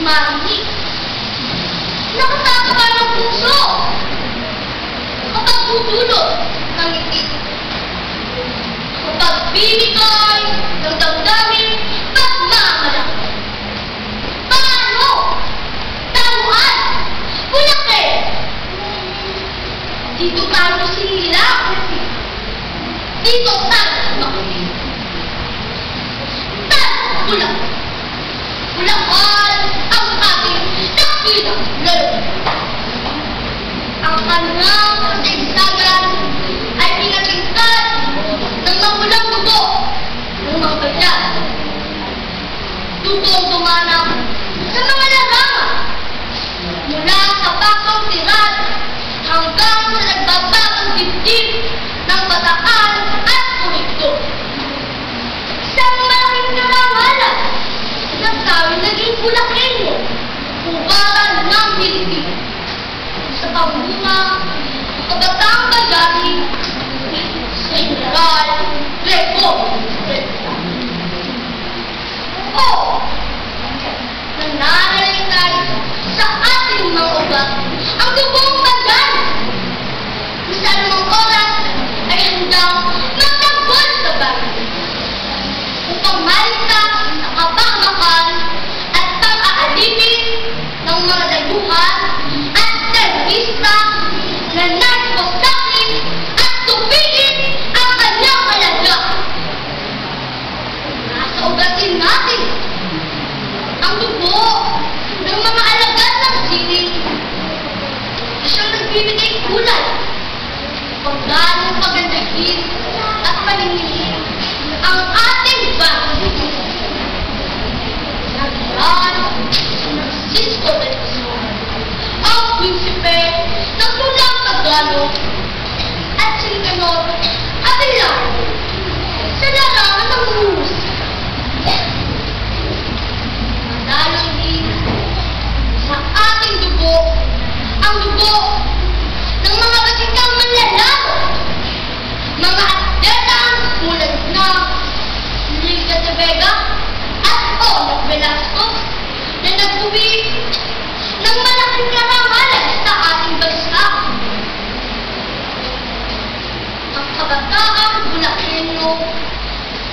marinig. Nakataka ng puso kapag tutulog ng ngiti. Kapag binigay ng damdamin pagmamalaki. Paano? Taluan! Bulake! Dito tayo sinilang. Dito tayo makinig. Bulak. Bulakan ang ating dakilang lalaki. Ang kanyang kasaysayan ay pinatingkad ng magulang dugo ng mga bayan. Dugong dumanang sa mga larangan mula sa bakang tiran hanggang sa nagbabagang dibdib ng Bataan at Purigdo. Isang malaking karangalan na tayo naging Bulakenyo, hubaran ng Pilipinas. Sa pamuna ng kabataang bayani sa General Greco. O, nananaligay sa ating mga ugat ang dugong bayan na sa anumang oras ay handang magtanggol sa bayan upang malita sa kapangmakan at pang-aalipin ng mga dayuhan at terorista na nagpasakit at tupigin ang kanyang kalagayan. Nasa ugatin natin ang dugo ng mga alagad ng sining na siyang nagbibigay kulay kung ganong pagandahin at paningin ang ating bahay. Naglaan si Francisco de Quezon, ang prinsipe ng tulang Tagalog, at si Nicanor Abelard sa larangan ng musika. Madalang din sa ating dugo ang dugo ng mga batikang manlalaro, mga atletang tulad na Liga de Vega at Oleg Velasco na nag-uwi ng malaking karangalan sa ating bansa. Ang kabataang Bulakenyo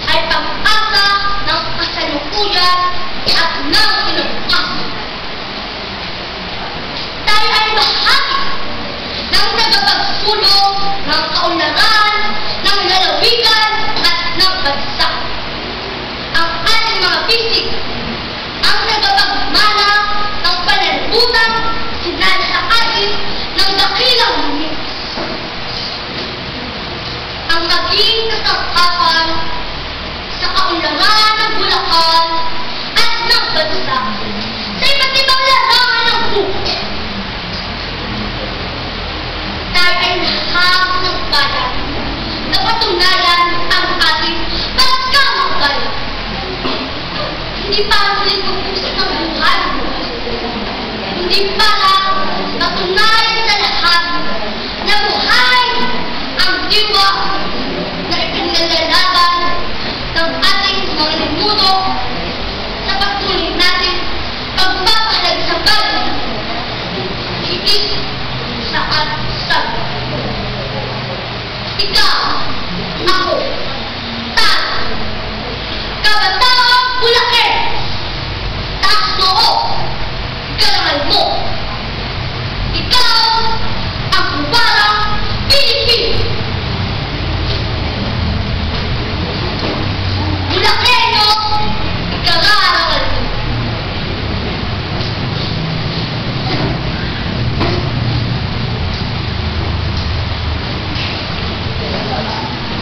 ay pag-asa ng kasalukuyan at ng kinabukasan. Tayo ay bahagi ng tagapagsulong ng kaunlaran, ng lalawigan at ng bansa. Ang ating mga bisig ang tagapagmana ng panalibutan sinasakain ng dakilang lumis. Ang maging kasangkapan sa kaunlaran ng Bulacan at ng bansa sa iba't ibang larangan ng buhay. Tayo ay lahat ng bayan na patunayan ang ating pagkamagbayan. Hindi para muling mag-usap ng buhay. Hindi para patunayan sa lahat na buhay ang diwa na ipinalalaban ng ating mga ninuno sa patuloy natin pagpapahalag sa bayan. Iis